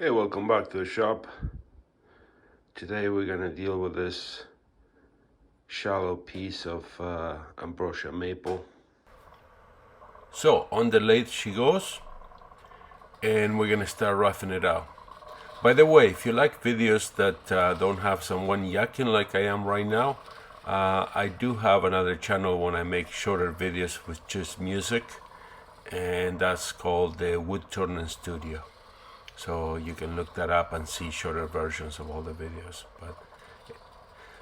Hey, welcome back to the shop. Today we're gonna deal with this shallow piece of ambrosia maple. So on the lathe she goes, and we're gonna start roughing it out. By the way, if you like videos that don't have someone yakking like I am right now, I do have another channel when I make shorter videos with just music, and that's called the Woodturning Studio. So you can look that up and see shorter versions of all the videos.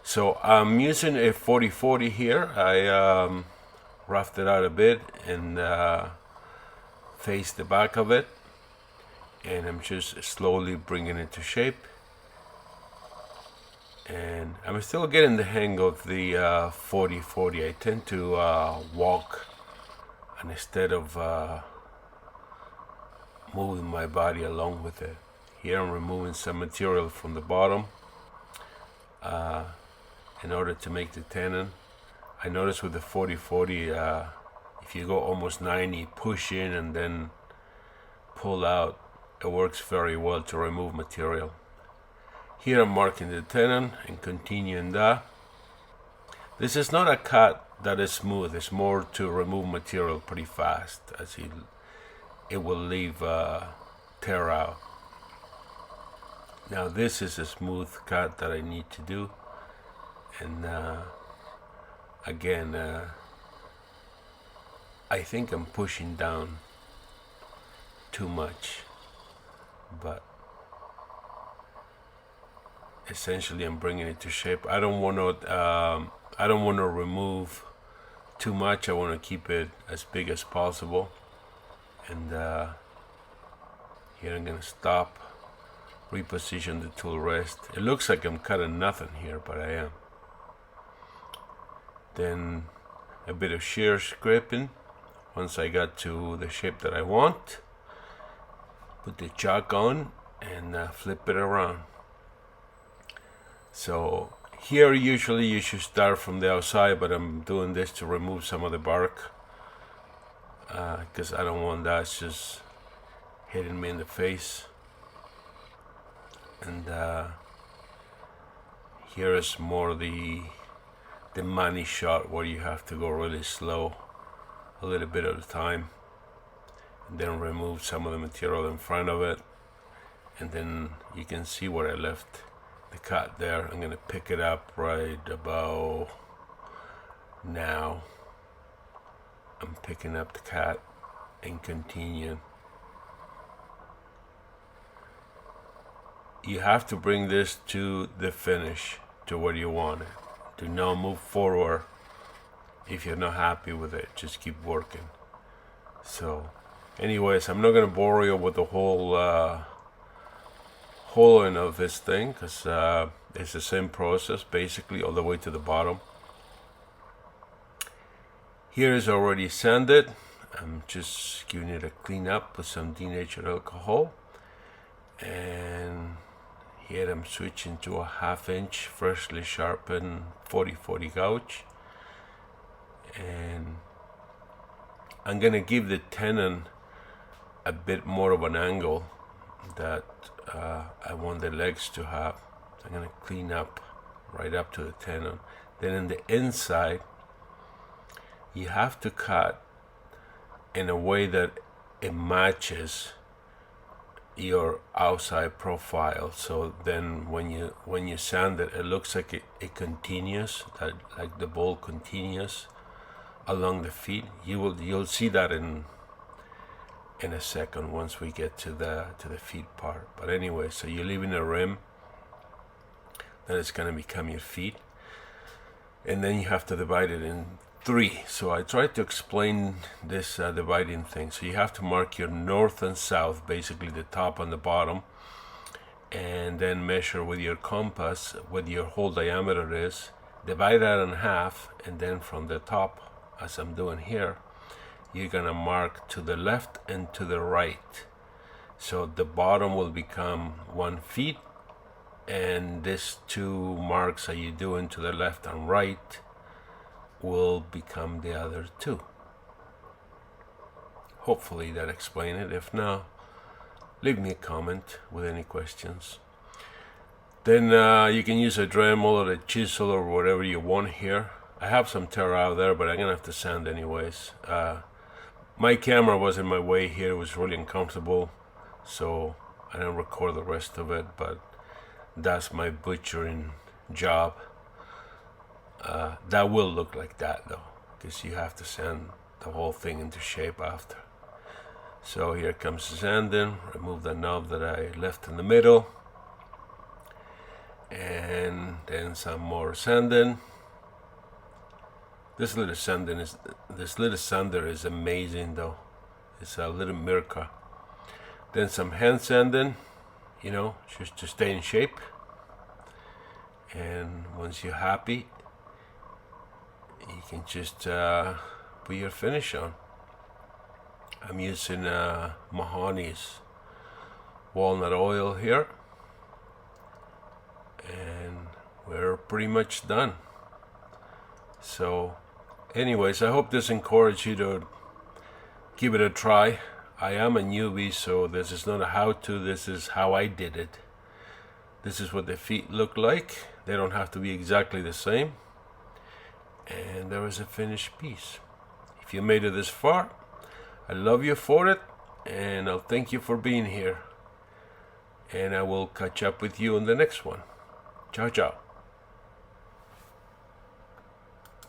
So I'm using a 4040 here. I roughed it out a bit and faced the back of it, and I'm just slowly bringing it to shape. And I'm still getting the hang of the 4040. I tend to walk, and instead of moving my body along with it. Here I'm removing some material from the bottom in order to make the tenon. I noticed with the 4040, if you go almost 90, push in and then pull out, it works very well to remove material. Here I'm marking the tenon and continuing that. This is not a cut that is smooth, it's more to remove material pretty fast, as it will leave tear out. Now this is a smooth cut that I need to do, and again I think I'm pushing down too much, but essentially I'm bringing it to shape. I don't want to remove too much. I want to keep it as big as possible. And here I'm gonna stop, reposition the tool rest. It looks like I'm cutting nothing here, but I am. Then a bit of shear scraping. Once I got to the shape that I want, put the chalk on and flip it around. So here usually you should start from the outside, but I'm doing this to remove some of the bark, because I don't want that just hitting me in the face. And here is more the money shot, where you have to go really slow a little bit at a time, and then remove some of the material in front of it. And then you can see where I left the cut there. I'm gonna pick it up right about now. I'm picking up the cut and continue. You have to bring this to the finish, to where you want it. Do not move forward if you're not happy with it. Just keep working. So anyways, I'm not gonna bore you with the whole hollowing of this thing, because it's the same process basically all the way to the bottom. Here is already sanded. I'm just giving it a clean up with some denatured alcohol, and here I'm switching to a 1/2 inch freshly sharpened 4040 gouge, and I'm gonna give the tenon a bit more of an angle that I want the legs to have. I'm gonna clean up right up to the tenon. Then in the inside, you have to cut in a way that it matches your outside profile. So then when you sand it, it looks like it continues, like the bowl continues along the feet. You'll see that in a second once we get to the feet part. But anyway, so you're leaving a rim, then it's gonna become your feet, and then you have to divide it in 3. So I tried to explain this dividing thing. So you have to mark your north and south, basically the top and the bottom, and then measure with your compass what your whole diameter is, divide that in half, and then from the top, as I'm doing here, you're gonna mark to the left and to the right. So the bottom will become 1 feet, and these 2 marks that you're doing to the left and right will become the other 2. Hopefully that explains it. If not, leave me a comment with any questions. Then you can use a Dremel or a chisel or whatever you want here. I have some tear out there, but I'm gonna have to sand anyways. My camera was in my way here. It was really uncomfortable, so I didn't record the rest of it, but that's my butchering job. That will look like that though, because you have to sand the whole thing into shape after. So here comes the sanding. Remove the knob that I left in the middle, and then some more sanding. This little sander is amazing though. It's a little Mirka. Then some hand sanding, you know, just to stay in shape. And once you're happy, you can just put your finish on. I'm using Mahoney's walnut oil here, and we're pretty much done. So anyways, I hope this encourages you to give it a try. I am a newbie, so this is not a how-to, this is how I did it. This is what the feet look like. They don't have to be exactly the same. And there is a finished piece. If you made it this far, I love you for it, and I'll thank you for being here. And I will catch up with you on the next one. Ciao, ciao.